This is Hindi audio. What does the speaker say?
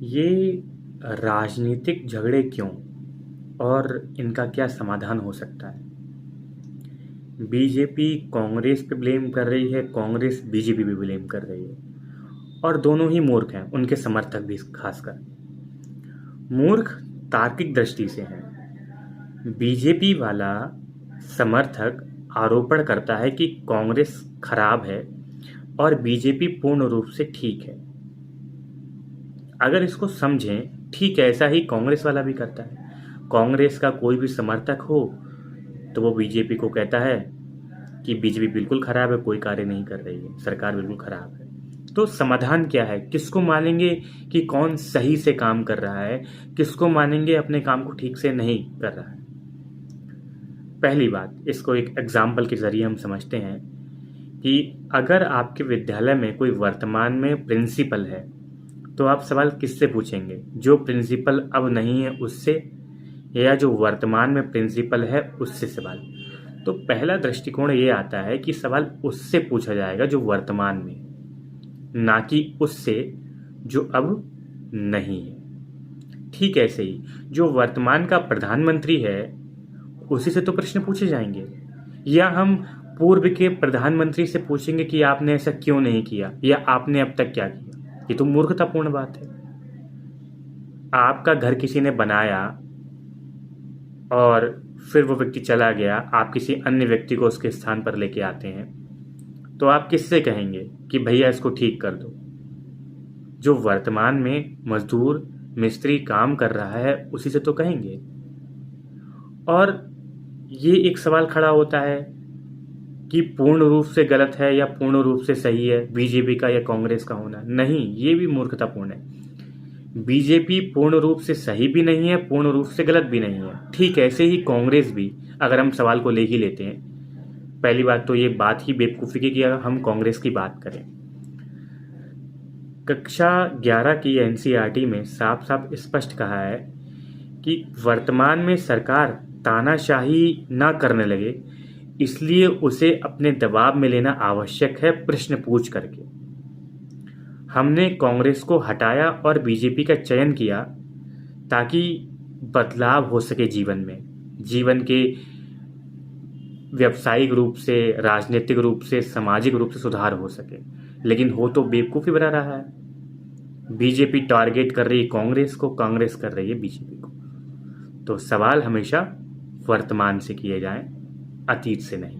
ये राजनीतिक झगड़े क्यों और इनका क्या समाधान हो सकता है? बीजेपी कांग्रेस पे ब्लेम कर रही है, कांग्रेस बीजेपी पे ब्लेम कर रही है और दोनों ही मूर्ख हैं, उनके समर्थक भी खासकर। मूर्ख तार्किक दृष्टि से हैं। बीजेपी वाला समर्थक आरोपण करता है कि कांग्रेस खराब है और बीजेपी पूर्ण रूप से ठीक है। अगर इसको समझें, ठीक है, ऐसा ही कांग्रेस वाला भी करता है। कांग्रेस का कोई भी समर्थक हो तो वो बीजेपी को कहता है कि बीजेपी बिल्कुल खराब है, कोई कार्य नहीं कर रही है, सरकार बिल्कुल खराब है। तो समाधान क्या है? किसको मानेंगे कि कौन सही से काम कर रहा है, किसको मानेंगे अपने काम को ठीक से नहीं कर रहा है? पहली बात, इसको एक एग्जाम्पल के जरिए हम समझते हैं कि अगर आपके विद्यालय में कोई वर्तमान में प्रिंसिपल है तो आप सवाल किससे पूछेंगे? जो प्रिंसिपल अब नहीं है उससे, या जो वर्तमान में प्रिंसिपल है उससे सवाल? तो पहला दृष्टिकोण ये आता है कि सवाल उससे पूछा जाएगा जो वर्तमान में, ना कि उससे जो अब नहीं है। ठीक ऐसे ही जो वर्तमान का प्रधानमंत्री है उसी से तो प्रश्न पूछे जाएंगे, या हम पूर्व के प्रधानमंत्री से पूछेंगे कि आपने ऐसा क्यों नहीं किया या आपने अब तक क्या किया? ये तो मूर्खतापूर्ण बात है। आपका घर किसी ने बनाया और फिर वो व्यक्ति चला गया, आप किसी अन्य व्यक्ति को उसके स्थान पर लेके आते हैं, तो आप किससे कहेंगे कि भैया इसको ठीक कर दो? जो वर्तमान में मजदूर मिस्त्री काम कर रहा है उसी से तो कहेंगे। और ये एक सवाल खड़ा होता है कि पूर्ण रूप से गलत है या पूर्ण रूप से सही है बीजेपी का या कांग्रेस का होना। नहीं, ये भी मूर्खतापूर्ण है। बीजेपी पूर्ण रूप से सही भी नहीं है, पूर्ण रूप से गलत भी नहीं है। ठीक ऐसे ही कांग्रेस भी, अगर हम सवाल को ले ही लेते हैं, पहली बात तो ये बात ही बेवकूफ़ी की कि अगर हम कांग्रेस की बात करें, कक्षा 11 की एनसीईआरटी में साफ साफ स्पष्ट कहा है कि वर्तमान में सरकार तानाशाही ना करने लगे, इसलिए उसे अपने दबाव में लेना आवश्यक है, प्रश्न पूछ करके। हमने कांग्रेस को हटाया और बीजेपी का चयन किया ताकि बदलाव हो सके जीवन में, जीवन के व्यावसायिक रूप से, राजनीतिक रूप से, सामाजिक रूप से सुधार हो सके। लेकिन हो तो बेवकूफ़ी बना रहा है। बीजेपी टारगेट कर रही है कांग्रेस को, कांग्रेस कर रही है बीजेपी को। तो सवाल हमेशा वर्तमान से किए जाएं, अतीत से नहीं।